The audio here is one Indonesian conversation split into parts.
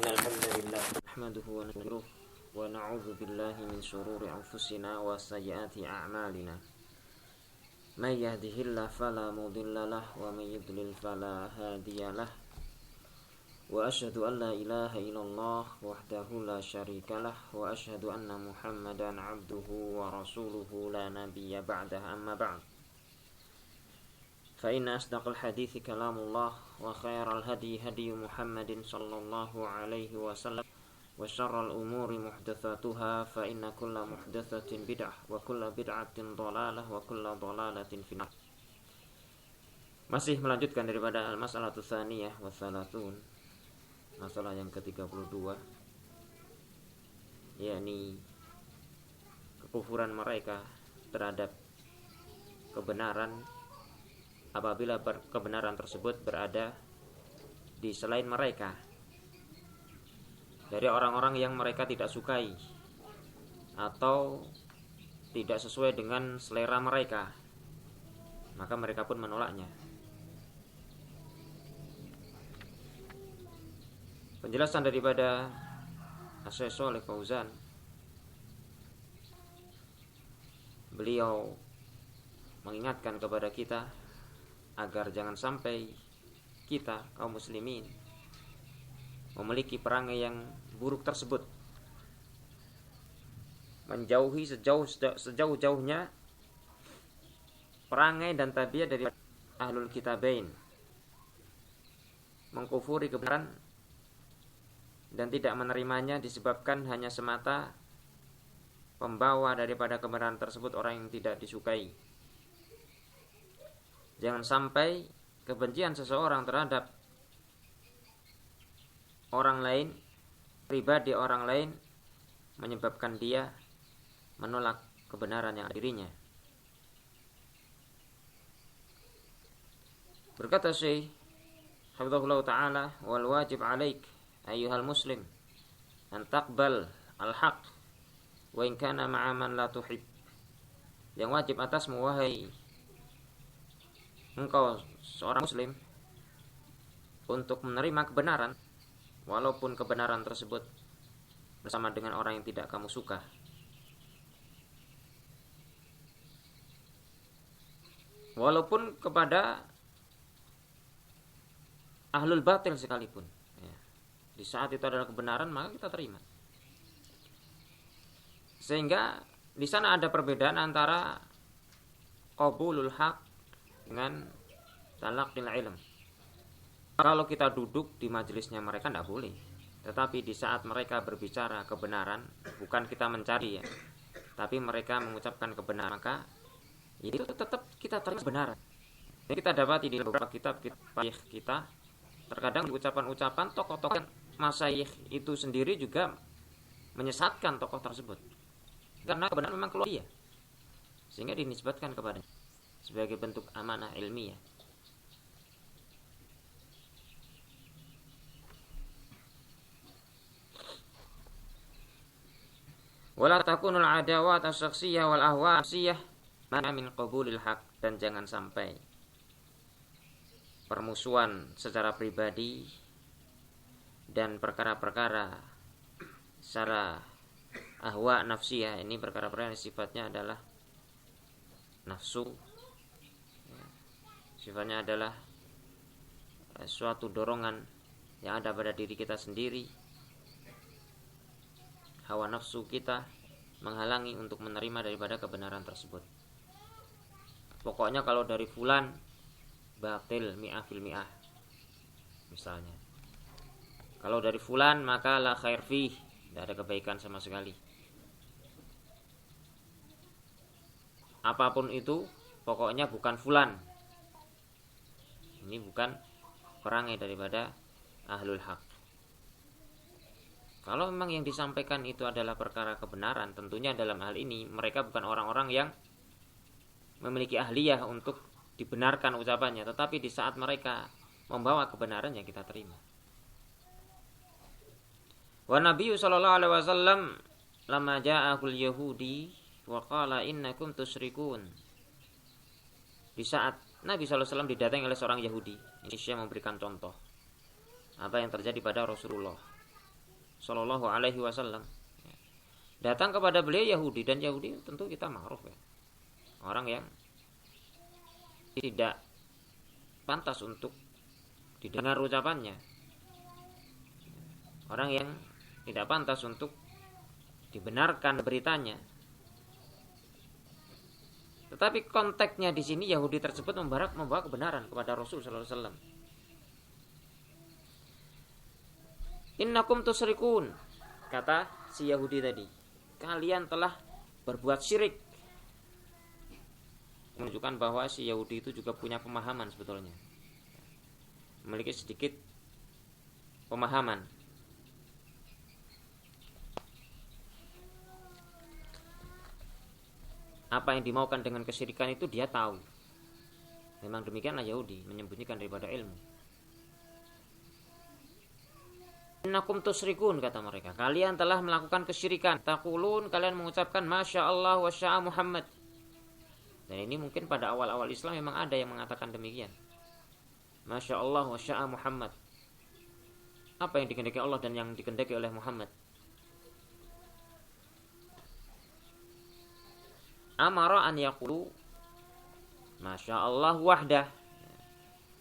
إن الحمد لله نحمده ونستعينه ونعوذ بالله من شرور أنفسنا وسيئات أعمالنا من يهده الله فلا مضل له ومن يضلل فلا هادي له وأشهد أن لا إله إلا الله وحده لا شريك له وأشهد أن محمدا عبده ورسوله لا نبي بعده أما بعد فإن أصدق الحديث كلام الله وخير الهدي هدي محمد صلى الله عليه وسلم وشر الأمور محدثاتها فإن كل محدثة بدعة وكل بدعة ضلالة وكل ضلالة في النار. Masih melanjutkan daripada al-mas'alatu tsaniyah wa thalathun, masalah yang ke-32, yakni kekufuran mereka terhadap kebenaran apabila kebenaran tersebut berada di selain mereka, dari orang-orang yang mereka tidak sukai atau tidak sesuai dengan selera mereka, maka mereka pun menolaknya. Penjelasan daripada Syekh Shalih Fauzan, beliau mengingatkan kepada kita agar jangan sampai kita kaum muslimin memiliki perangai yang buruk tersebut, menjauhi sejauh-jauhnya perangai dan tabiat dari ahlul kitabain, mengkufuri kebenaran dan tidak menerimanya disebabkan hanya semata pembawa daripada kebenaran tersebut orang yang tidak disukai. Jangan sampai kebencian seseorang terhadap orang lain, pribadi orang lain, menyebabkan dia menolak kebenaran yang ada dirinya. Berkata Syekh hafizahullah ta'ala, wal wajib alaik ayyuhal muslim an taqbal al-haq wa in kana ma'a man la tuhib. Yang wajib atasmu wahai engkau seorang muslim untuk menerima kebenaran walaupun kebenaran tersebut bersama dengan orang yang tidak kamu suka. Walaupun kepada ahlul batil sekalipun, ya. Di saat itu adalah kebenaran, maka kita terima. Sehingga di sana ada perbedaan antara qabulul haq dengan talaqil ilm. Kalau kita duduk di majelisnya mereka tidak boleh, tetapi di saat mereka berbicara kebenaran, bukan kita mencari ya, tapi mereka mengucapkan kebenaran, maka itu tetap kita terima kebenaran. Jadi kita dapati di beberapa kitab kita terkadang ucapan-ucapan tokoh-tokoh masyayikh itu sendiri juga menyesatkan tokoh tersebut, karena kebenaran memang keluar dia, sehingga dinisbatkan kepadanya sebagai bentuk amanah ilmiah. Wala takunul adawat as-syakhsiyah wal ahwa as-siyah mana min qabulil haq, dan jangan sampai permusuhan secara pribadi dan perkara-perkara secara ahwa nafsiyah, ini perkara-perkara yang sifatnya adalah nafsu, sifatnya adalah suatu dorongan yang ada pada diri kita sendiri. Hawa nafsu kita menghalangi untuk menerima daripada kebenaran tersebut. Pokoknya kalau dari fulan batil mi'ah fil mi'ah, misalnya. Kalau dari fulan maka la khair fih, tidak ada kebaikan sama sekali. Apapun itu, pokoknya bukan fulan. Ini bukan perangai daripada ahlul haq. Kalau memang yang disampaikan itu adalah perkara kebenaran, tentunya dalam hal ini mereka bukan orang-orang yang memiliki ahliyah untuk dibenarkan ucapannya, tetapi di saat mereka membawa kebenaran yang kita terima. Wa Nabi sallallahu alaihi wasallam lamma ja'ahul yahudi wa qala innakum tusyrikun. Di saat Nabi sallallahu alaihi wasallam didatangi oleh seorang Yahudi, ini Syekh memberikan contoh apa yang terjadi pada Rasulullah. Shallallahu Alaihi Wasallam. Datang kepada beliau Yahudi, dan Yahudi tentu kita ma'ruf ya, orang yang tidak pantas untuk didengar ucapannya, orang yang tidak pantas untuk dibenarkan beritanya. Tetapi konteksnya di sini Yahudi tersebut membawa kebenaran kepada Rasul sallallahu alaihi wasallam. Innakum tusyrikun, kata si Yahudi tadi, kalian telah berbuat syirik. Menunjukkan bahwa si Yahudi itu juga punya pemahaman sebetulnya, memiliki sedikit pemahaman. Apa yang dimaukan dengan kesyirikan itu dia tahu. Memang demikianlah Yahudi, menyembunyikan daripada ilmu. Innakum tusyrikun, kata mereka, kalian telah melakukan kesyirikan. Taqulun, kalian mengucapkan Masya Allah wa sya'a Muhammad. Dan ini mungkin pada awal-awal Islam memang ada yang mengatakan demikian. Masya Allah wa sya'a Muhammad. Apa yang dikehendaki Allah dan yang dikehendaki oleh Muhammad. Amara an yaqulu Masya Allah wahdah.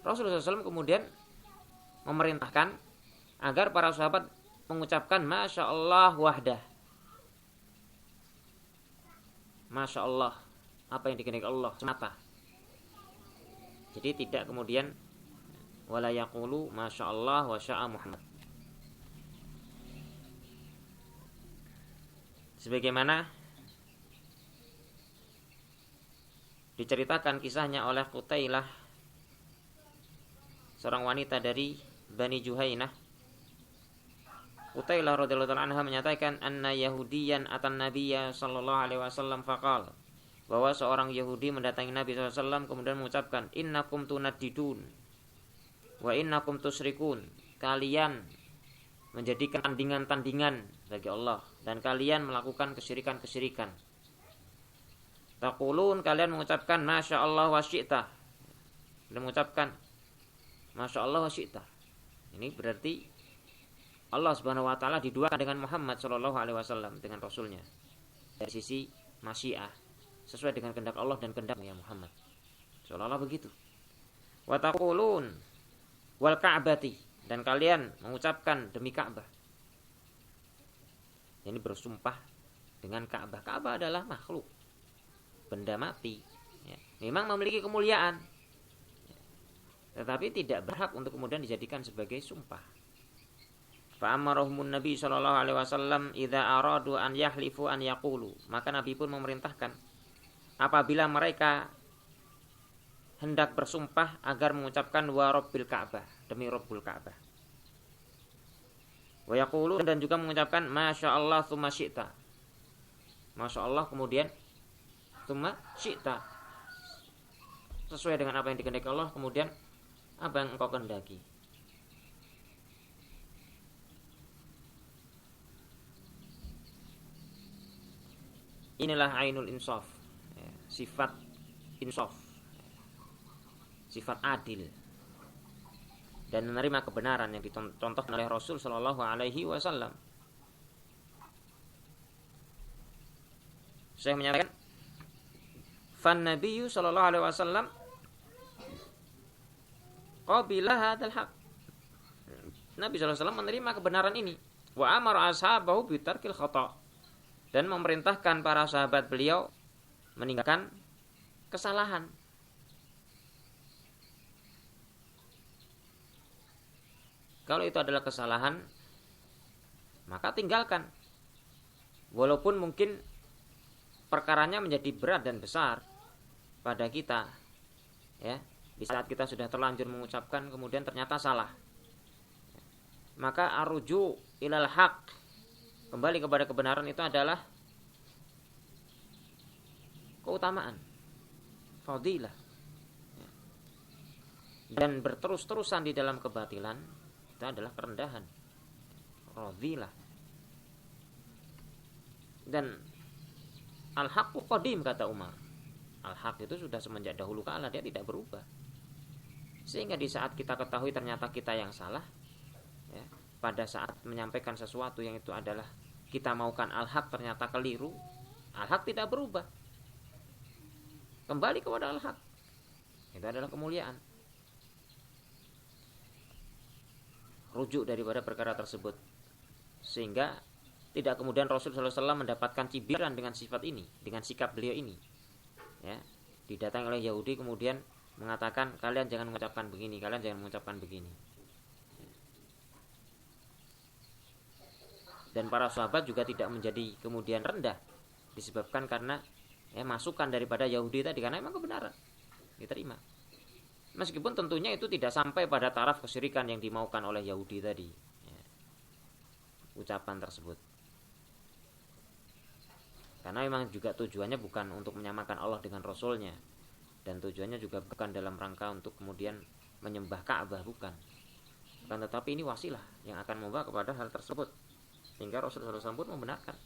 Rasulullah SAW kemudian memerintahkan agar para sahabat mengucapkan Masya Allah wahdah. Masya Allah, apa yang dikehendaki Allah semata. Jadi tidak kemudian wala yaqulu Masya Allah wa sya'a Muhammad. Sebagaimana diceritakan kisahnya oleh Qutailah, seorang wanita dari Bani Juhainah. Qutailah radhiyallahu anha menyatakan anna yahudiyan atan nabiyya sallallahu alaihi wasallam faqala, bahwa seorang Yahudi mendatangi Nabi sallallahu alaihi wasallam kemudian mengucapkan innakum tunaddidun wa innakum tusyrikun, kalian menjadikan tandingan-tandingan bagi Allah dan kalian melakukan kesyirikan-kesyirikan. Taqulun, kalian mengucapkan Masya Allah wa syi'ta, kalian mengucapkan Masya Allah wa syi'ta. Ini berarti Allah subhanahu wa ta'ala diduakan dengan Muhammad sallallahu alaihi wasallam, dengan Rasulnya, dari sisi masyiah, sesuai dengan kehendak Allah dan kehendaknya Muhammad, seolah-olah begitu. Wa taqulun wal ka'bati, dan kalian mengucapkan demi Ka'bah. Ini bersumpah dengan Ka'bah. Ka'bah adalah makhluk, benda mati, ya, memang memiliki kemuliaan, ya, tetapi tidak berhak untuk kemudian dijadikan sebagai sumpah. Fa'amarahumun Nabi sallallahu alaihi wasallam idza aradu an yahlifu an yaqulu, maka Nabi pun memerintahkan apabila mereka hendak bersumpah agar mengucapkan wa rabbil Ka'bah, demi Rabbul Ka'bah. Wa yaqulu, dan juga mengucapkan Masya Allah tsumma syi'ta, Masya Allah kemudian tsumma syi'ta, sesuai dengan apa yang dikehendaki Allah kemudian apa yang engkau kehendaki. Inilah ainul insaf, ya, sifat insaf, sifat adil dan menerima kebenaran yang dicontohkan oleh Rasul sallallahu alaihi wasallam. Saya menyatakan fan nabiyyu sallallahu alaihi wasallam qabila hadzal haq. Nabi sallallahu alaihi wasallam menerima kebenaran ini. Wa amara ashabahu bitarkil khata', dan memerintahkan para sahabat beliau meninggalkan kesalahan. Kalau itu adalah kesalahan, maka tinggalkan. Walaupun mungkin perkaranya menjadi berat dan besar pada kita, ya, di saat kita sudah terlanjur mengucapkan kemudian ternyata salah, maka arruju ilal haq, kembali kepada kebenaran itu adalah keutamaan, fadilah, ya. Dan berterus-terusan di dalam kebatilan itu adalah kerendahan, radhilah. Dan al-haqqu qadim, kata Umar. Al-haq itu sudah semenjak dahulu kala, dia tidak berubah. Sehingga di saat kita ketahui ternyata kita yang salah, ya, pada saat menyampaikan sesuatu yang itu adalah kita maukan al-haq ternyata keliru, al-haq tidak berubah, kembali kepada al-haq. Itu adalah kemuliaan. Rujuk daripada perkara tersebut, sehingga tidak kemudian Rasul SAW mendapatkan cibiran dengan sifat ini, dengan sikap beliau ini. Ya, didatangi oleh Yahudi kemudian mengatakan kalian jangan mengucapkan begini, kalian jangan mengucapkan begini. Dan para sahabat juga tidak menjadi kemudian rendah disebabkan karena masukan daripada Yahudi tadi, karena memang kebenaran diterima. Meskipun tentunya itu tidak sampai pada taraf kesyirikan yang dimaukan oleh Yahudi tadi, ucapan tersebut. Karena memang juga tujuannya bukan untuk menyamakan Allah dengan Rasulnya, dan tujuannya juga bukan dalam rangka untuk kemudian menyembah Ka'bah, bukan. Tetapi ini wasilah yang akan membawa kepada hal tersebut, sehingga Rasulullah SAW pun membenarkan.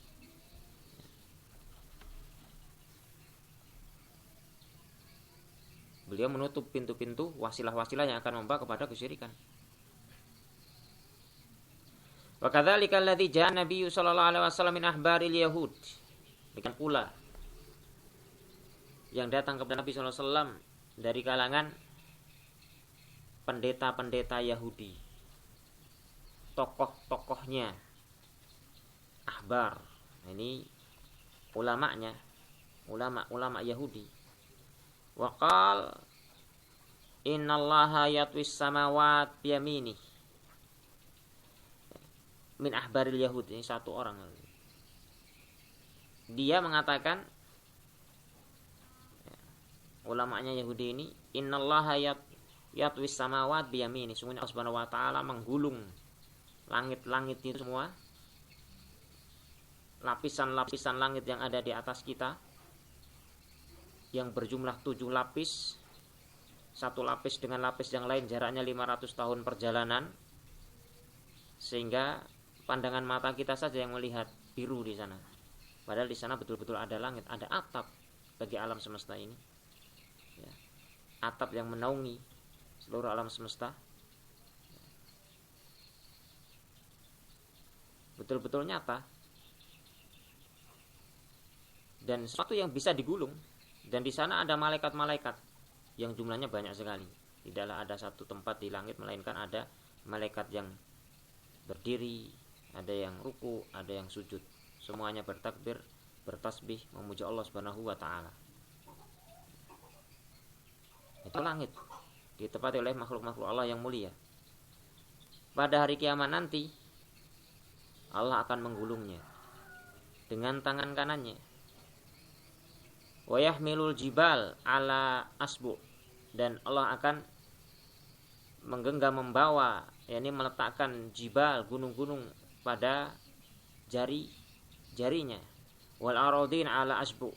Beliau menutup pintu-pintu wasilah-wasilah yang akan membawa kepada kesyirikan. Wa kadzalika alladzi ja'a Nabi sallallahu alaihi wasallam min ahbaril yahud. Demikian pula yang datang kepada Nabi sallallahu alaihi wasallam dari kalangan pendeta-pendeta Yahudi, tokoh-tokohnya, ahbar. Ini ulamanya, ulama Yahudi. Waqal innallaha yatwis samawat biyamini. Min ahbaril yahud, ini satu orang. Dia mengatakan, ulamanya Yahudi ini, innallaha yatwis samawat biyamini. Sungguhnya Allah Subhanahu wa taala menggulung langit-langit itu semua, lapisan-lapisan langit yang ada di atas kita, yang berjumlah 7 lapis, satu lapis dengan lapis yang lain jaraknya 500 tahun perjalanan, sehingga pandangan mata kita saja yang melihat biru di sana. Padahal di sana betul-betul ada langit, ada atap bagi alam semesta ini. Ya, atap yang menaungi seluruh alam semesta. Betul-betul nyata. Dan sesuatu yang bisa digulung. Dan di sana ada malaikat-malaikat yang jumlahnya banyak sekali. Tidaklah ada satu tempat di langit, melainkan ada malaikat yang berdiri, ada yang ruku, ada yang sujud. Semuanya bertakbir, bertasbih, memuji Allah Subhanahu wa taala. Itu langit, ditempati oleh makhluk-makhluk Allah yang mulia. Pada hari kiamat nanti, Allah akan menggulungnya dengan tangan kanannya. Wa yahmilul jibal ala asbu, dan Allah akan menggenggam, membawa, yakni meletakkan jibal, gunung-gunung pada jarinya. Wal aradin ala asbu,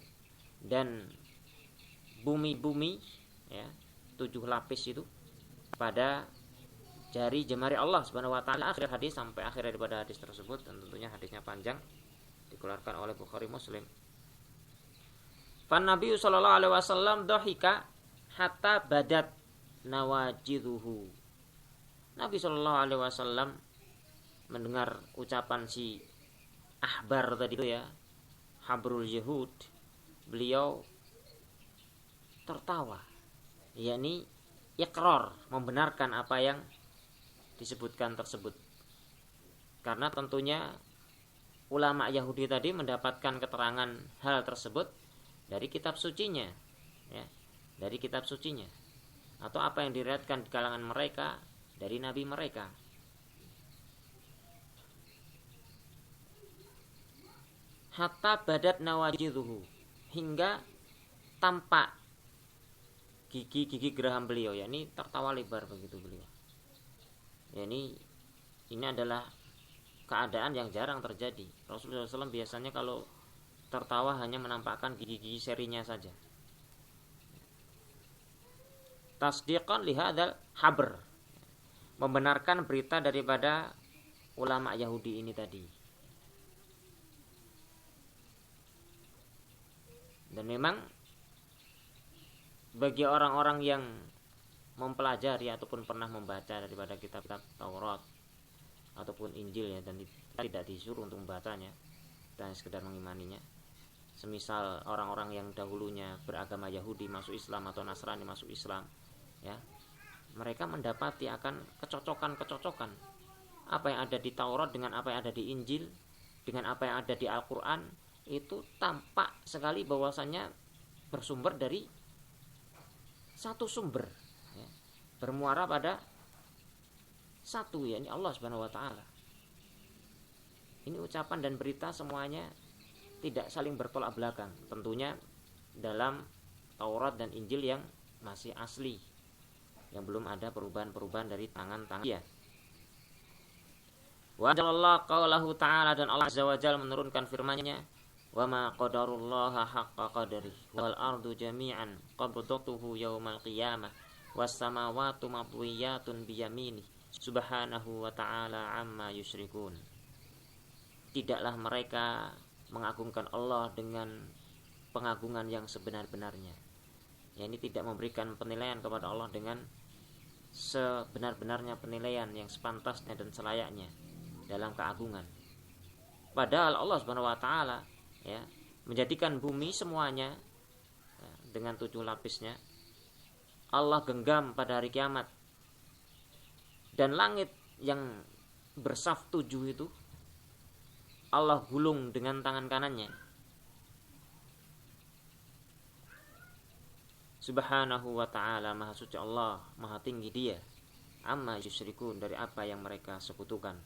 dan bumi-bumi, ya, 7 lapis itu pada jari-jemari Allah Subhanahu wa taala. Akhir hadis, sampai akhir daripada hadis tersebut, dan tentunya hadisnya panjang, dikeluarkan oleh Bukhari Muslim. Fan Nabi sallallahu alaihi wasallam dhahika hatta badat nawajiduhu. Nabi sallallahu alaihi wasallam mendengar ucapan si ahbar tadi itu, ya, habrul yahud, beliau tertawa, yakni iqrar, membenarkan apa yang disebutkan tersebut. Karena tentunya ulama Yahudi tadi mendapatkan keterangan hal tersebut dari kitab sucinya, ya, dari kitab sucinya, atau apa yang diriwayatkan di kalangan mereka dari nabi mereka. Hatta badat nawajiduhu, hingga tampak gigi-gigi geraham beliau, yakni tertawa lebar begitu beliau. Yakni ini adalah keadaan yang jarang terjadi. Rasulullah SAW biasanya kalau tertawa hanya menampakkan gigi-gigi serinya saja. Tasdiqan lihadzal habr, membenarkan berita daripada ulama Yahudi ini tadi. Dan memang bagi orang-orang yang mempelajari ataupun pernah membaca daripada kitab-kitab Taurat, ataupun Injil ya, dan tidak disuruh untuk membacanya, dan sekedar mengimaninya. Semisal orang-orang yang dahulunya beragama Yahudi masuk Islam atau Nasrani masuk Islam, ya, mereka mendapati akan kecocokan apa yang ada di Taurat dengan apa yang ada di Injil, dengan apa yang ada di Al-Quran, itu tampak sekali bahwasannya bersumber dari satu sumber, ya, bermuara pada satu, yakni Allah Subhanahu wa taala. Ini ucapan dan berita semuanya tidak saling bertolak belakang, tentunya dalam Taurat dan Injil yang masih asli, yang belum ada perubahan-perubahan dari tangan-tangan dia. Wa jalla qaulahu ta'ala, dan Allah Azza wa Jalla menurunkan firman-Nya, wa ma qadarullaha haqqa qadari wal ardu jami'an qabdatuhu yaumal qiyamah was samawati matwiyatun biyamini subhanahu wa ta'ala amma yusyrikun. Tidaklah mereka mengagungkan Allah dengan pengagungan yang sebenar-benarnya. Ya, ini tidak memberikan penilaian kepada Allah dengan sebenar-benarnya penilaian yang sepantasnya dan selayaknya dalam keagungan. Padahal Allah Subhanahu wa taala, ya, menjadikan bumi semuanya, ya, dengan 7 lapisnya Allah genggam pada hari kiamat, dan langit yang bersaf 7 itu Allah gulung dengan tangan kanannya. Subhanahu wa ta'ala, maha suci Allah, maha tinggi dia, amma yusyrikun, dari apa yang mereka sekutukan.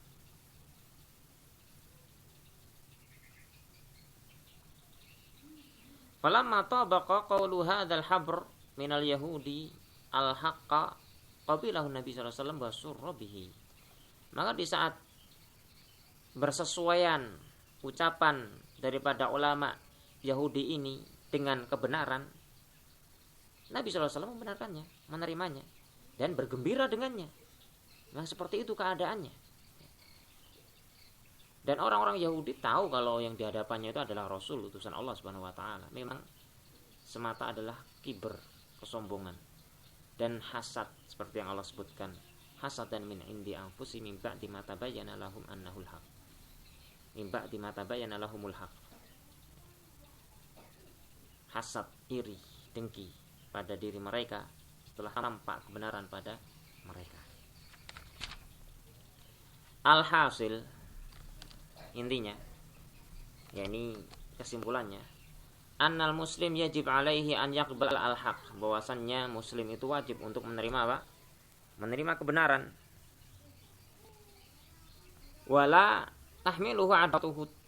Falamma tabaqa qawlu hadzal habr minal yahudi al-haqqa qabilahu Nabi sallallahu alaihi wasallam wa surra bihi. Maka di saat bersesuaian ucapan daripada ulama Yahudi ini dengan kebenaran, Nabi SAW membenarkannya, menerimanya, dan bergembira dengannya. Nah, seperti itu keadaannya. Dan orang-orang Yahudi tahu kalau yang di hadapannya itu adalah Rasul, utusan Allah Subhanahu wa taala. Memang semata adalah kiber, kesombongan, dan hasad, seperti yang Allah sebutkan, hasadan min indi anfusihim min ba'di ma tabayyana lahum annahul haq. Min ba'di ma tabayyana lahumul haq. Hasad, iri, dengki pada diri mereka setelah nampak kebenaran pada mereka. Alhasil, intinya, yakni kesimpulannya, annal muslim yajib alaihi an yaqbal al-haq, bahwasannya muslim itu wajib untuk menerima apa? Menerima kebenaran. Wala tahmiluhu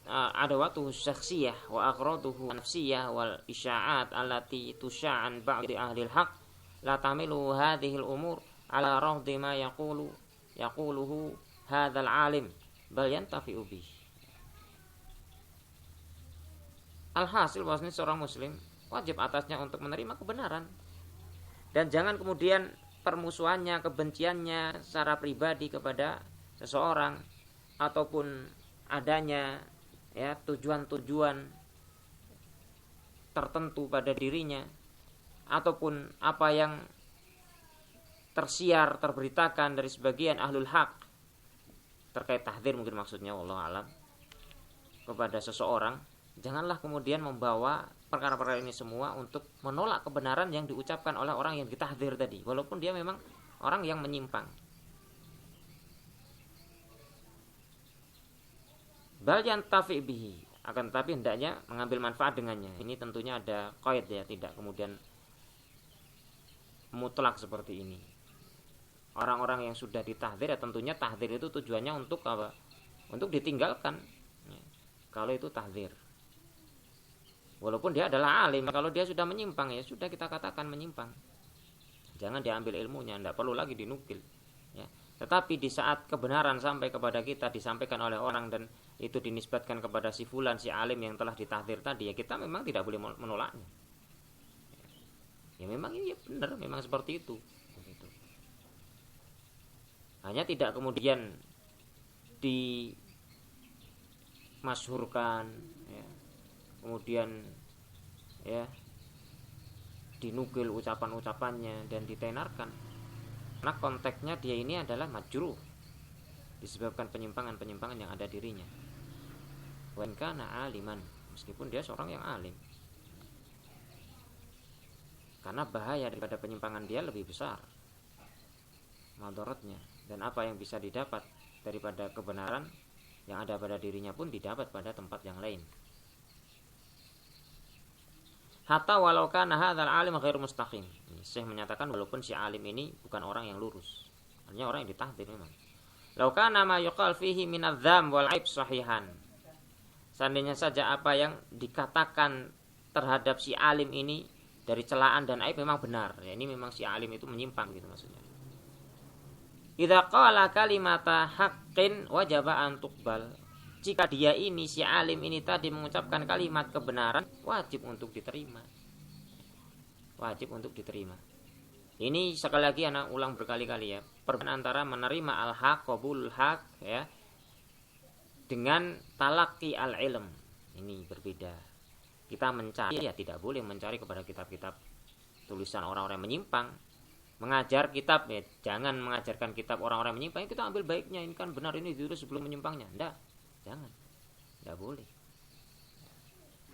adawatuhu syakhsiyah wa aghraduhu nafsiyah wal isya'at allati tusya'an ba'di ahli al-haq la tahmilu hadhihi al-umur ala rafdi ma yaquluhu hadzal alim bal yantafi'u bih. Alhasil, bahwasanya seorang muslim wajib atasnya untuk menerima kebenaran, dan jangan kemudian permusuhannya, kebenciannya secara pribadi kepada seseorang, ataupun adanya, ya, tujuan-tujuan tertentu pada dirinya, ataupun apa yang tersiar, terberitakan dari sebagian ahlul haq terkait tahdzir, mungkin maksudnya, wallahu alam, kepada seseorang. Janganlah kemudian membawa perkara-perkara ini semua untuk menolak kebenaran yang diucapkan oleh orang yang ditahdzir tadi, walaupun dia memang orang yang menyimpang. Bal yantafi bihi, akan tetapi hendaknya mengambil manfaat dengannya. Ini tentunya ada qaid, ya, tidak kemudian mutlak seperti ini. Orang-orang yang sudah ditahdzir, ya tentunya tahdzir itu tujuannya untuk apa? Untuk ditinggalkan, ya, kalau itu tahdzir. Walaupun dia adalah alim, kalau dia sudah menyimpang, ya sudah kita katakan menyimpang. Jangan diambil ilmunya, tidak perlu lagi dinukil, ya. Tetapi di saat kebenaran sampai kepada kita, disampaikan oleh orang, dan itu dinisbatkan kepada si fulan, si alim yang telah ditahdzir tadi, ya kita memang tidak boleh menolaknya. Ya memang ini benar, memang seperti itu. Hanya tidak kemudian dimasyhurkan, ya, kemudian, ya, dinukil ucapan-ucapannya dan ditenarkan. Karena konteksnya dia ini adalah majruh, disebabkan penyimpangan-penyimpangan yang ada dirinya. Wa in kana aliman, meskipun dia seorang yang alim. Karena bahaya daripada penyimpangan dia lebih besar madaratnya, dan apa yang bisa didapat daripada kebenaran yang ada pada dirinya pun didapat pada tempat yang lain. Hatta walau kana hadzal alim ghairu mustaqim. Syekh menyatakan walaupun si alim ini bukan orang yang lurus, artinya orang yang ditahdir memang. Lau kana ma yuqal fihi minadz-dzam wal 'aib sahihan. Seandainya saja apa yang dikatakan terhadap si alim ini dari celaan dan aib memang benar, ya ini memang si alim itu menyimpang gitu maksudnya. Idza qala kalimata haqqin wajaba an tuqbal. Jika dia ini si alim ini tadi mengucapkan kalimat kebenaran, wajib untuk diterima. Wajib untuk diterima. Ini sekali lagi anak ulang berkali-kali ya. Perbedaan antara menerima al-haq, qabul haq ya, dengan talaqi al-ilm. Ini berbeda. Kita mencari ya tidak boleh mencari kepada kitab-kitab tulisan orang-orang yang menyimpang. Mengajar kitab ya, jangan mengajarkan kitab orang-orang yang menyimpang. Kita ambil baiknya, ini kan benar, ini ditulis sebelum menyimpangnya. Enggak. Jangan, tidak boleh.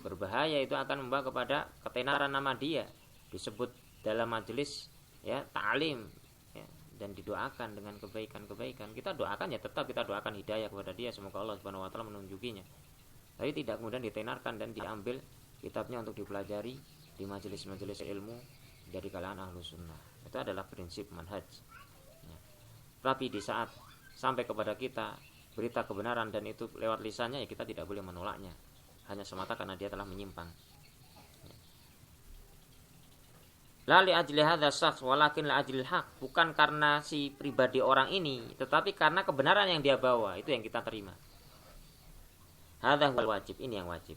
Berbahaya, itu akan membawa kepada ketenaran nama dia, disebut dalam majelis ya ta'lim ya, dan didoakan dengan kebaikan-kebaikan. Kita doakan ya, tetap kita doakan hidayah kepada dia, semoga Allah Subhanahu wa taala menunjukinya. Tapi tidak kemudian ditenarkan dan diambil kitabnya untuk dipelajari di majelis-majelis ilmu dari kalangan Ahlus Sunnah. Itu adalah prinsip manhaj ya. Tapi di saat sampai kepada kita berita kebenaran dan itu lewat lisannya, ya kita tidak boleh menolaknya hanya semata karena dia telah menyimpang. La li ajli hadza syakhs walakin la ajlil haq, bukan karena si pribadi orang ini, tetapi karena kebenaran yang dia bawa, itu yang kita terima. Hadza huwal wajib, ini yang wajib.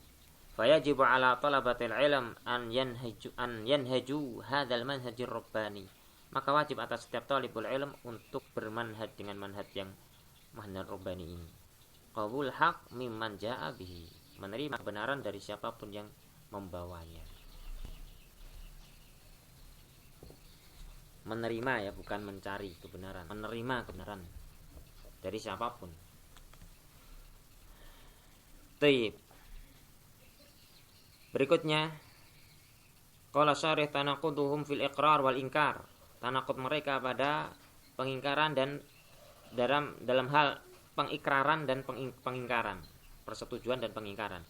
Fa yajibu ala talabatil ilm an yanhaju hadzal manhajir rabbani. Maka wajib atas setiap talibul ilm untuk bermanhaj dengan manhaj yang manhaj rabbani ini. Qabul haq mimman jaa bihi, menerima kebenaran dari siapapun yang membawanya. Menerima ya, bukan mencari kebenaran. Menerima kebenaran dari siapapun. Taib. Berikutnya, qala syarih tanaquduhum fil iqrar wal inkar. Tanaqud mereka pada pengingkaran dan dalam hal pengikraran dan pengingkaran, persetujuan dan pengingkaran.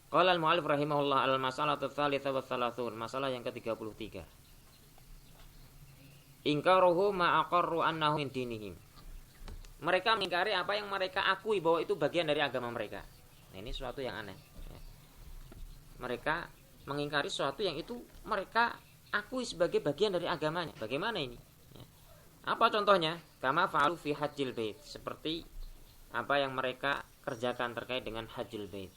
Qala al-mu'allif rahimahullah al-mas'alatu tsalitsah wa tsalatsun, masalah yang ke-33. Inkaruhu ma aqarru annahu min dinihim. Mereka mengingkari apa yang mereka akui bahwa itu bagian dari agama mereka. Nah, ini suatu yang aneh. Mereka mengingkari sesuatu yang itu mereka akui sebagai bagian dari agamanya. Bagaimana ini? Apa contohnya? Kama fa'alu fi hajjil bait, seperti apa yang mereka kerjakan terkait dengan hajjil bait.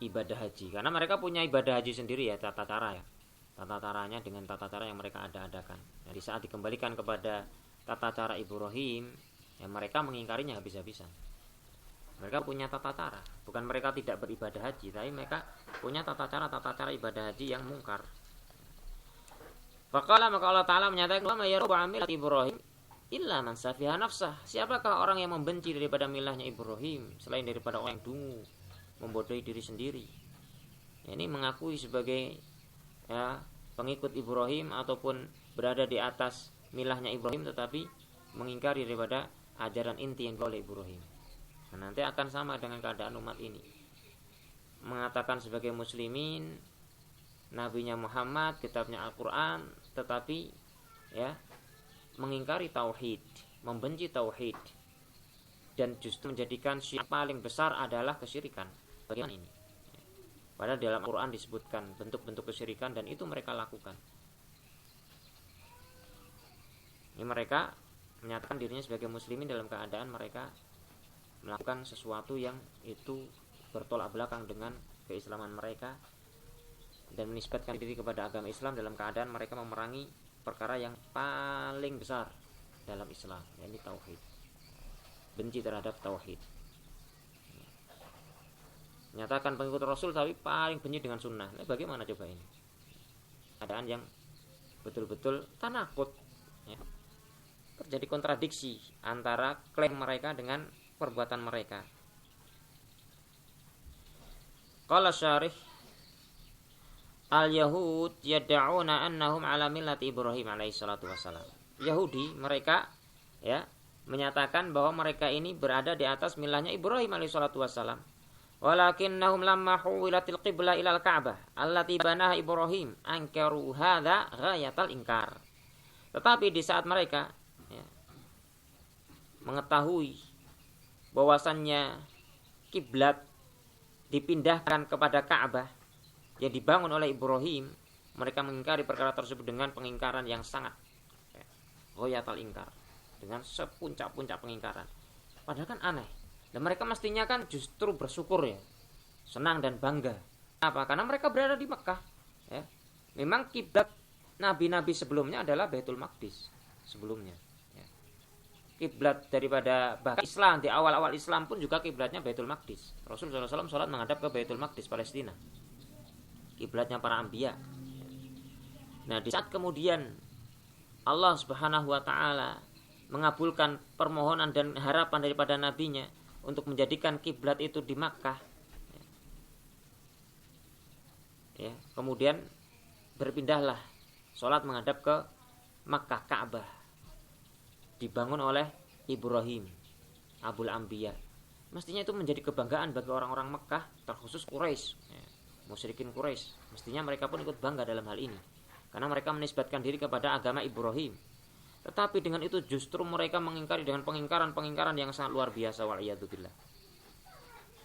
Ibadah haji, karena mereka punya ibadah haji sendiri ya, tata cara ya. Tata caranya dengan tata cara yang mereka ada-adakan. Jadi saat dikembalikan kepada tata cara Ibrahim, ya mereka mengingkarinya habis-habisan. Mereka punya tata cara, bukan mereka tidak beribadah haji, tapi mereka punya tata cara ibadah haji yang mungkar. Faqala, maka Allah Ta'ala menyatakan, wa may yarghabu 'an millati Ibrahim illa man safiha nafsah. Siapakah orang yang membenci daripada milahnya Ibrahim selain daripada orang yang dungu, membodohi diri sendiri. Ya, ini mengakui sebagai ya pengikut Ibrahim ataupun berada di atas milahnya Ibrahim, tetapi mengingkari daripada ajaran inti yang oleh Ibrahim. Nah, nanti akan sama dengan keadaan umat ini. Mengatakan sebagai muslimin, nabinya Muhammad, kitabnya Al-Quran, tetapi ya mengingkari tauhid, membenci tauhid, dan justru menjadikan syirik paling besar adalah kesyirikan. Bagaimana ini? Padahal dalam Al-Quran disebutkan bentuk-bentuk kesyirikan dan itu mereka lakukan. Ini mereka menyatakan dirinya sebagai muslimin dalam keadaan mereka melakukan sesuatu yang itu bertolak belakang dengan keislaman mereka dan menisbatkan diri kepada agama Islam dalam keadaan mereka memerangi perkara yang paling besar dalam Islam, yaitu tauhid. Benci terhadap tauhid. Nyatakan pengikut Rasul tapi paling benci dengan sunnah. Nah, bagaimana coba ini? Keadaan yang betul-betul tanakut, ya. Terjadi kontradiksi antara klaim mereka dengan perbuatan mereka. Qala syarih, al-Yahud yad'una annahum ala millati Ibrahim alaihi salatu wassalam. Yahudi mereka, ya, menyatakan bahwa mereka ini berada di atas milahnya Ibrahim alaihi salatu wassalam. Walakinnahum lamma huwilatil qiblah ilal Ka'bah allati banaha Ibrahim ankaru hadza ghayatal inkar. Tetapi di saat mereka, ya, mengetahui bahwasannya kiblat dipindahkan kepada Ka'bah yang dibangun oleh Ibrahim, mereka mengingkari perkara tersebut dengan pengingkaran yang sangat, ya, ghayatal ingkar, dengan sepuncak-puncak pengingkaran. Padahal kan aneh. Dan mereka mestinya kan justru bersyukur, ya, senang dan bangga. Apa? Karena mereka berada di Mekah, ya. Memang kiblat nabi-nabi sebelumnya adalah Baitul Maqdis sebelumnya, ya. Kiblat daripada bahkan Islam di awal-awal Islam pun juga kiblatnya Baitul Maqdis. Rasulullah SAW sholat menghadap ke Baitul Maqdis Palestina, kiblatnya para anbiya. Nah, di saat kemudian Allah Subhanahu wa taala mengabulkan permohonan dan harapan daripada nabinya untuk menjadikan kiblat itu di Makkah, ya, kemudian berpindahlah sholat menghadap ke Makkah, Ka'bah dibangun oleh Ibrahim Abul Anbiya. Mestinya itu menjadi kebanggaan bagi orang-orang Mekah, terkhusus Quraisy, ya, musyrikin Quraisy. Mestinya mereka pun ikut bangga dalam hal ini, karena mereka menisbatkan diri kepada agama Ibrahim. Tetapi dengan itu justru mereka mengingkari dengan pengingkaran yang sangat luar biasa, wal'iyadzubillah.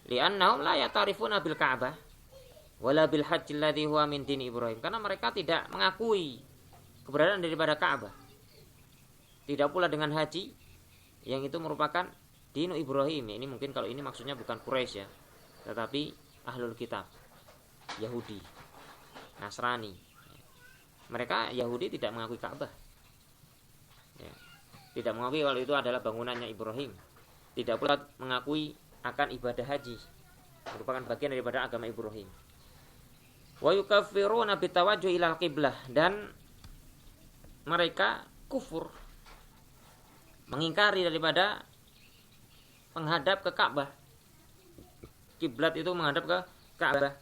Li'annahum la yatarifuna bil Ka'bah wala bil hajj alladhi huwa min dini Ibrahim. Karena mereka tidak mengakui keberadaan daripada Ka'bah. Tidak pula dengan haji yang itu merupakan dinu Ibrahim. Ini mungkin kalau ini maksudnya bukan Quraisy, ya, tetapi ahlul kitab, Yahudi, Nasrani. Mereka Yahudi tidak mengakui Ka'bah, ya, tidak mengakui kalau itu adalah bangunannya Ibrahim. Tidak pula mengakui akan ibadah haji, merupakan bagian daripada agama Ibrahim. Wa yukaffiruna bitawajjuh ilal qiblah, dan mereka kufur, mengingkari daripada menghadap ke Ka'bah. Kiblat itu menghadap ke Ka'bah.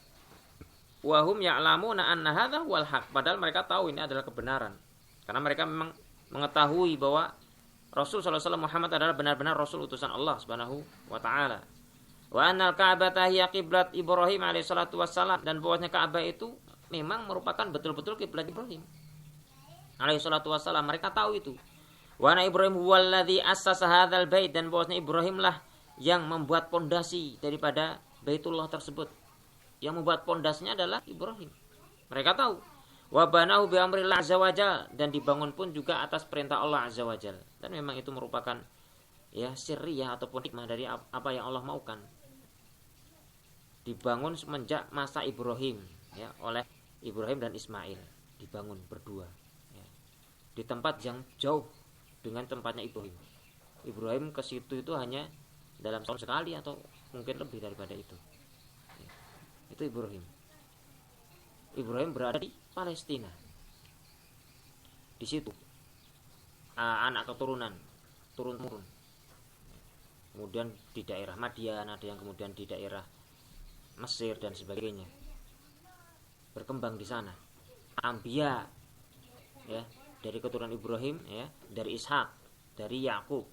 Wa hum ya'lamuna anna hadza wal haq, padahal mereka tahu ini adalah kebenaran. Karena mereka memang mengetahui bahwa Rasul sallallahu alaihi wasallam Muhammad adalah benar-benar rasul utusan Allah Subhanahu wa taala. Wa annal Ka'bata hiya qiblat Ibrahim alaihi salatu wassalam, dan bahwasanya Ka'bah itu memang merupakan betul-betul kiblat Ibrahim alaihi salatu wassalam. Mereka tahu itu. Wa ana Ibrahim huwallazi assasa hadzal bait, dan bahwasanya Ibrahim lah yang membuat pondasi daripada Baitullah tersebut. Yang membuat pondasinya adalah Ibrahim. Mereka tahu. Wa banahu bi amrillah azza wajal, dan dibangun pun juga atas perintah Allah azza wajal. Dan memang itu merupakan, ya, sirriyah ataupun hikmah dari apa yang Allah maukan. Dibangun semenjak masa Ibrahim, ya, oleh Ibrahim dan Ismail, dibangun berdua, ya, di tempat yang jauh dengan tempatnya Ibrahim. Ibrahim ke situ itu hanya dalam tahun sekali atau mungkin lebih daripada itu. Ya, itu Ibrahim. Ibrahim berada di Palestina. Di situ anak keturunan turun-turun. Kemudian di daerah Madian, ada yang kemudian di daerah Mesir dan sebagainya. Berkembang di sana. Anbiya, ya, dari keturunan Ibrahim, ya, dari Ishak, dari Yakub,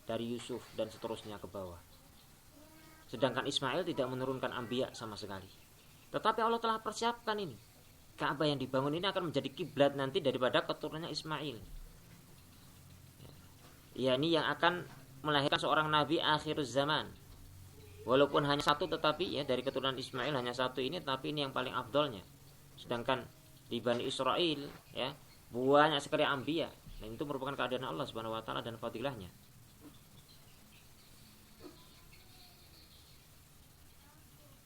dari Yusuf dan seterusnya ke bawah. Sedangkan Ismail tidak menurunkan anbiya sama sekali. Tetapi Allah telah persiapkan ini. Ka'bah yang dibangun ini akan menjadi kiblat nanti daripada keturunannya Ismail. Ya, ini yang akan melahirkan seorang nabi akhir zaman. Walaupun hanya satu, tetapi, ya, dari keturunan Ismail hanya satu ini, tapi ini yang paling afdolnya. Sedangkan di Bani Israel, ya, banyak sekali anbiya, dan itu merupakan keadaan Allah Subhanahu wa taala dan fadilahnya.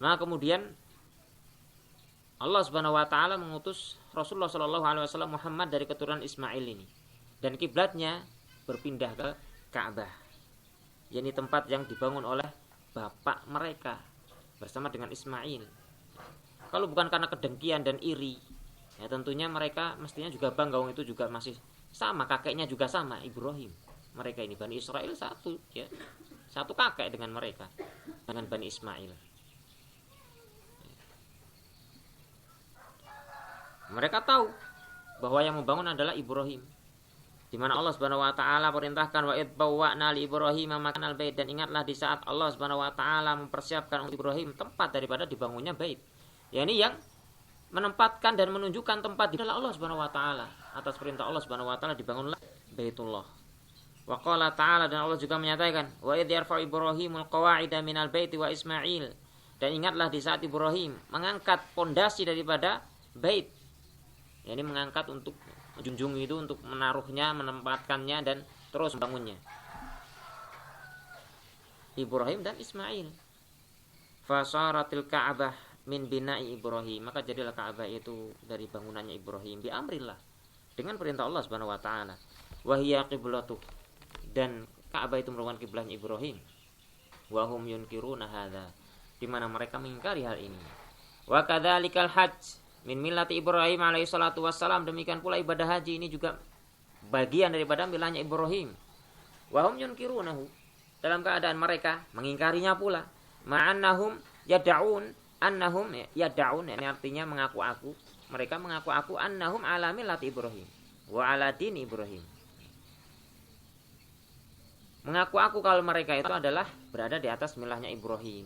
Nah, kemudian Allah Subhanahu wa taala mengutus Rasulullah sallallahu alaihi wasallam Muhammad dari keturunan Ismail ini, dan kiblatnya berpindah ke Ka'bah, yakni tempat yang dibangun oleh bapak mereka bersama dengan Ismail. Kalau bukan karena kedengkian dan iri, Ya tentunya mereka mestinya juga bangga, itu juga masih sama, kakeknya juga sama, Ibrahim. Mereka ini Bani Israel satu, ya. Satu kakek dengan mereka, dengan Bani Ismail. Mereka tahu bahwa yang membangun adalah Ibrahim. Di mana Allah Subhanahu wa taala perintahkan wa id bawwa'na li Ibrahim makanal bait, dan ingatlah di saat Allah Subhanahu wa taala mempersiapkan untuk Ibrahim tempat daripada dibangunnya bait. Ya, ini yang menempatkan dan menunjukkan tempat adalah Allah Subhanahu wa taala. Atas perintah Allah Subhanahu wa taala dibangunlah Baitullah. Wa qala ta'ala, dan Allah juga menyatakan wa id yarfa'u Ibrahimul qawa'ida minal baiti wa Ismail, dan ingatlah di saat Ibrahim mengangkat pondasi daripada bait. Ya, ini mengangkat untuk junjung itu, untuk menaruhnya, menempatkannya dan terus membangunnya. Ibrahim dan Ismail. Fasaratil Ka'bah min bina'i Ibrahim, maka jadilah Ka'bah itu dari bangunannya Ibrahim, bi amrillah, dengan perintah Allah Subhanahu wa taala. Wa hiya qiblatuh, dan Ka'bah itu merupakan kiblatnya Ibrahim. Wa hum yunkiruna hadza, di mana mereka mengingkari hal ini. Wa kadzalikal hajj min millati Ibrahim alaihi salatu wassalam, demikian pula ibadah haji ini juga bagian daripada milahnya Ibrahim. Wa hum yunkirunahu, dalam keadaan mereka mengingkarinya pula. Ma'annahum yad'un annahum yad'un, ini artinya mengaku-aku, mereka mengaku-aku annahum ala millati Ibrahim wa ala din Ibrahim. Mengaku-aku kalau mereka itu adalah berada di atas milahnya Ibrahim,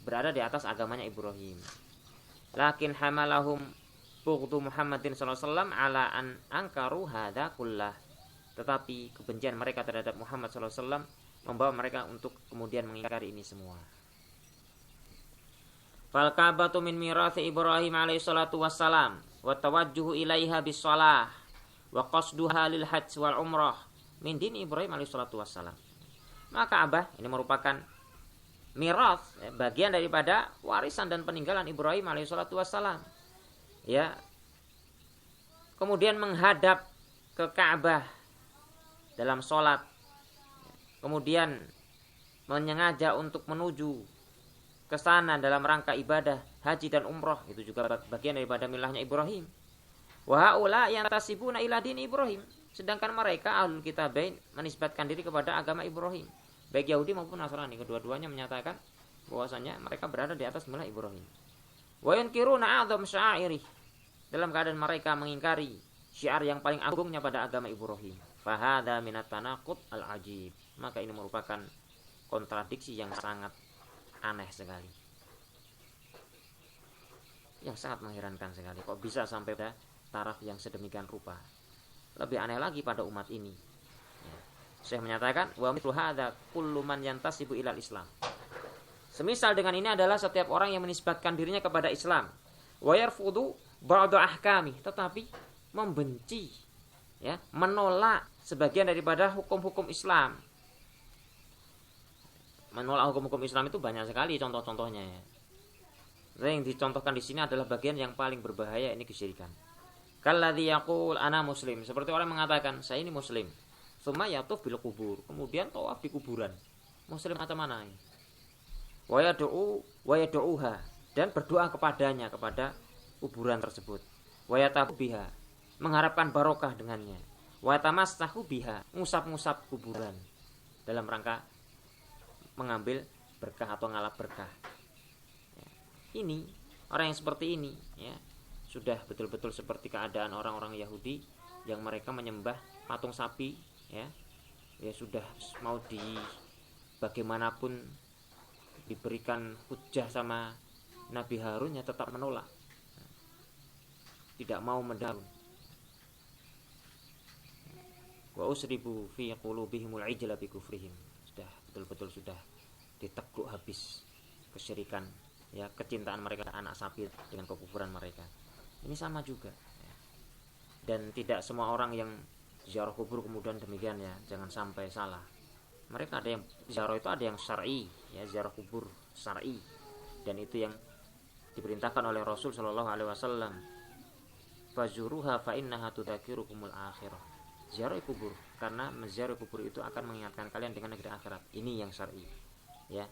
berada di atas agamanya Ibrahim. Lakin hamalahum bughdu Muhammadin sallallahu alaihi wasallam ala an angkaru hadza kullah, tetapi kebencian mereka terhadap Muhammad sallallahu alaihi wasallam membawa mereka untuk kemudian mengingkari ini semua. Fal Ka'batu min mirathi Ibrahim alaihi salatu wassalam wa tawajjuhu ilaiha bis shalah wa qasduha lil hajj wal umrah min din Ibrahim alaihi salatu wassalam. Maka Ka'bah ini merupakan mirath, bagian daripada warisan dan peninggalan Ibrahim alaihi salatu wassalam. Ya. Kemudian menghadap ke Ka'bah dalam sholat, kemudian menyengaja untuk menuju ke sana dalam rangka ibadah haji dan umroh, itu juga bagian daripada milahnya Ibrahim. Wa haula yantasibuna ila din Ibrahim, sedangkan mereka ahlul kitabain menisbatkan diri kepada agama Ibrahim. Baik Yahudi maupun Nasrani, kedua-duanya menyatakan bahwasanya mereka berada di atas milah Ibrahim. Wa yunkiruna a'dzam sya'irih, dalam keadaan mereka mengingkari syiar yang paling agungnya pada agama Ibrahim. Fa hadza minat tanaqud al-ajib, maka ini merupakan kontradiksi yang sangat aneh sekali, yang sangat mengherankan sekali. Kok bisa sampai pada taraf yang sedemikian rupa? Lebih aneh lagi pada umat ini. Syekh menyatakan wa mithlu hadza kullu man yantasibu ilal Islam. Semisal dengan ini adalah setiap orang yang menisbatkan dirinya kepada Islam, wa yarfudu ba'da ahkami, tetapi membenci, ya, menolak sebagian daripada hukum-hukum Islam. Menolak hukum-hukum Islam itu banyak sekali contoh-contohnya, ya. Yang dicontohkan di sini adalah bagian yang paling berbahaya, ini kesyirikan. Kalladzi yaqul ana muslim, seperti orang mengatakan saya ini muslim. Tsumma yatuf bil kubur, kemudian tawaf di kuburan. Muslim macam mana ini? Wa yad'uha, dan berdoa kepadanya, kepada kuburan tersebut. Wa yatabu biha, mengharapkan barokah dengannya. Wa tamassahu biha, ngusap-ngusap kuburan dalam rangka mengambil berkah atau ngalap berkah. Ya. Ini orang yang seperti ini, ya, sudah betul-betul seperti keadaan orang-orang Yahudi yang mereka menyembah patung sapi, ya sudah mau di bagaimanapun diberikan hujah sama Nabi Harun, ya tetap menolak, tidak mau mendengar. Wa usribu fi qulubihimul ijla bi kufrihim, sudah betul-betul sudah ditegluk habis kesyirikan, ya, kecintaan mereka anak sapi dengan kekufuran mereka. Ini sama juga, ya. Dan tidak semua orang yang ziarah kubur kemudian demikian, ya, jangan sampai salah. Mereka ada yang ziarah itu ada yang syar'i, ya, ziarah kubur syar'i, dan itu yang diperintahkan oleh Rasul sallallahu alaihi wasallam. Fazuruha fa innaha tudzakirukumul akhirah. Ziarah kubur, karena menziarah kubur itu akan mengingatkan kalian dengan negeri akhirat. Ini yang syar'i, ya.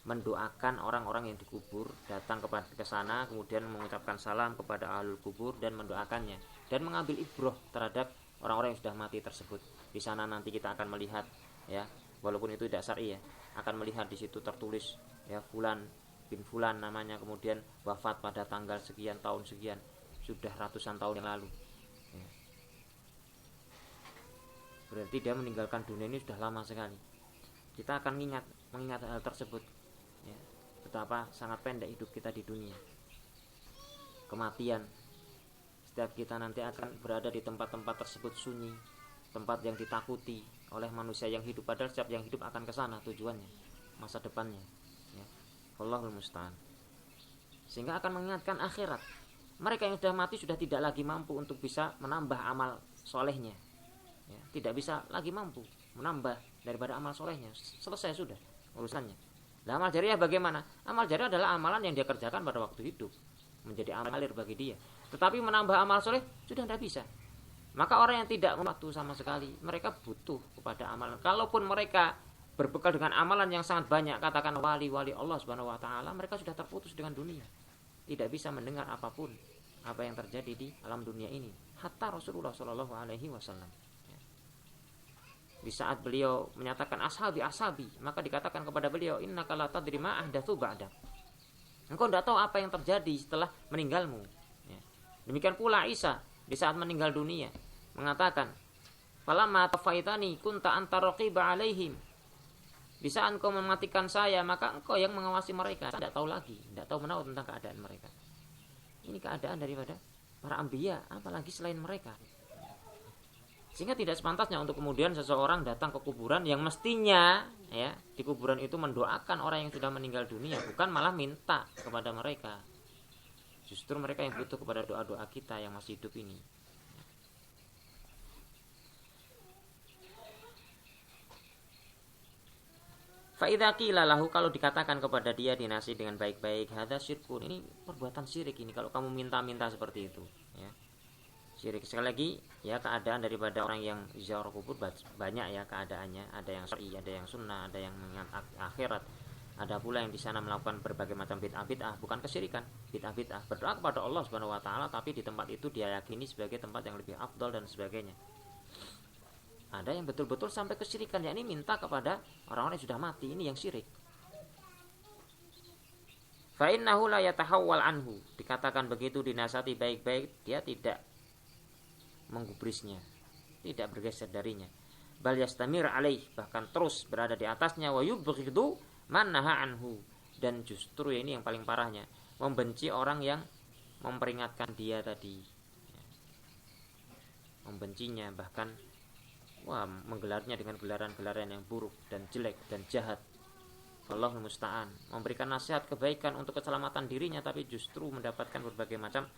mendoakan orang-orang yang dikubur, datang ke sana kemudian mengucapkan salam kepada ahlul kubur dan mendoakannya dan mengambil ibrah terhadap orang-orang yang sudah mati tersebut. Di sana nanti kita akan melihat, ya, walaupun itu tidak syar'i ya, akan melihat di situ tertulis, ya, fulan bin fulan namanya, kemudian wafat pada tanggal sekian tahun sekian, sudah ratusan tahun yang lalu, ya. Berarti dia meninggalkan dunia ini sudah lama sekali. Kita akan mengingat hal tersebut, ya, betapa sangat pendek hidup kita di dunia. Kematian, setiap kita nanti akan berada di tempat-tempat tersebut sunyi, tempat yang ditakuti oleh manusia yang hidup, padahal setiap yang hidup akan ke sana tujuannya, masa depannya, ya. Wallahul musta'an. Sehingga akan mengingatkan akhirat. Mereka yang sudah mati sudah tidak lagi mampu untuk bisa menambah amal solehnya, ya, tidak bisa lagi mampu menambah daripada amal solehnya, selesai sudah urusannya. Nah, amal jariah bagaimana? Amal jariah adalah amalan yang dia kerjakan pada waktu hidup, menjadi amalir bagi dia. Tetapi menambah amal soleh sudah tidak bisa. Maka orang yang tidak waktu sama sekali, mereka butuh kepada amalan. Kalaupun mereka berbekal dengan amalan yang sangat banyak, katakan wali-wali Allah Subhanahu wa taala, mereka sudah terputus dengan dunia. Tidak bisa mendengar apapun apa yang terjadi di alam dunia ini. Hatta Rasulullah Shallallahu alaihi wasallam. Di saat beliau menyatakan ashabi, maka dikatakan kepada beliau, innaka la tadri ma ahdatsu ba'dak. Engkau tidak tahu apa yang terjadi setelah meninggalmu. Demikian pula Isa di saat meninggal dunia mengatakan, falamma tafaitani kunta anta raqiba alaihim. Di saat engkau mematikan saya, maka engkau yang mengawasi mereka. Saya tidak tahu lagi, tidak tahu menahu tentang keadaan mereka. Ini keadaan daripada para anbiya, apalagi selain mereka. Sehingga tidak sepantasnya untuk kemudian seseorang datang ke kuburan yang mestinya, ya, di kuburan itu mendoakan orang yang sudah meninggal dunia, bukan malah minta kepada mereka. Justru mereka yang butuh kepada doa-doa kita yang masih hidup ini. Fa idza qila lahu, kalau dikatakan kepada dia, dinasih dengan baik-baik, hadza syirkun, ini perbuatan syirik ini kalau kamu minta-minta seperti itu, ya. Syirik. Sekali lagi, ya, keadaan daripada orang yang ziarah kubur banyak, ya, keadaannya. Ada yang syar'i, ada yang sunnah, ada yang mengingat akhirat. Ada pula yang di sana melakukan berbagai macam bid'ah, bukan kesyirikan, bid'ah. Berdoa kepada Allah Subhanahu wa taala, tapi di tempat itu dia yakini sebagai tempat yang lebih afdal dan sebagainya. Ada yang betul-betul sampai kesyirikan, yakni minta kepada orang-orang yang sudah mati, ini yang syirik. Fa innahu la yatahawwal anhu, dikatakan begitu, dinasihati baik-baik, dia tidak menggubrisnya, tidak bergeser darinya. Bal yastamir alaih, bahkan terus berada di atasnya, wa yubghidu man naha anhu, dan justru ini yang paling parahnya, membenci orang yang memperingatkan dia tadi, membencinya, bahkan menggelarnya dengan gelaran-gelaran yang buruk dan jelek dan jahat. Allahul musta'an. Memberikan nasihat kebaikan untuk keselamatan dirinya, tapi justru mendapatkan berbagai macam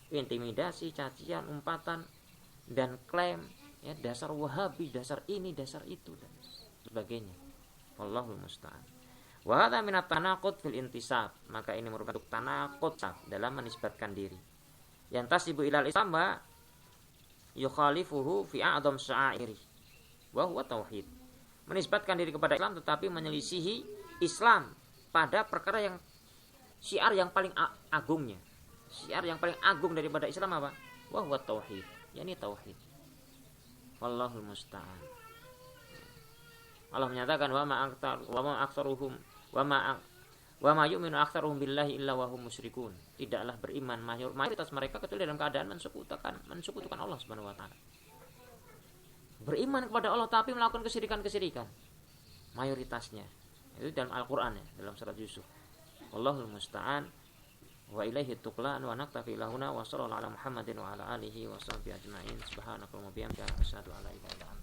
intimidasi, cacian, umpatan, dan klaim, ya, dasar Wahabi, dasar ini, dasar itu, dan sebagainya. Allahul musta'an. Wa hadza min at-tanaqud fil intisab, maka ini merupakan tanaqud dalam menisbatkan diri. Yang tasibu ilal Islam wa yukhalifuhu fi a'dham sya'iri wa huwa tauhid. Menisbatkan diri kepada Islam tetapi menyelisihi Islam pada perkara yang syiar yang paling agungnya. Syiar yang paling agung daripada Islam apa? Wa huwa tauhid, yakni tauhid. Wallahul musta'an. Allah menyatakan wa ma aktsaruhum wa ma yu'minu aktsaruhum billahi illa wa hum musyrikun. Tidaklah beriman mayoritas mereka kecuali dalam keadaan mensekutukan Allah Subhanahu wa taala. Beriman kepada Allah tapi melakukan kesyirikan mayoritasnya. Itu dalam Al-Qur'an, ya, dalam surat Yusuf. Wallahul musta'an wa ilaihi tuqlan wa naktafi lahuna wa sallallahu ala Muhammadin wa ala alihi wa sahbihi ajma'in. Subhanakallahumma wa bihamdika asyhadu an la ilaha illa anta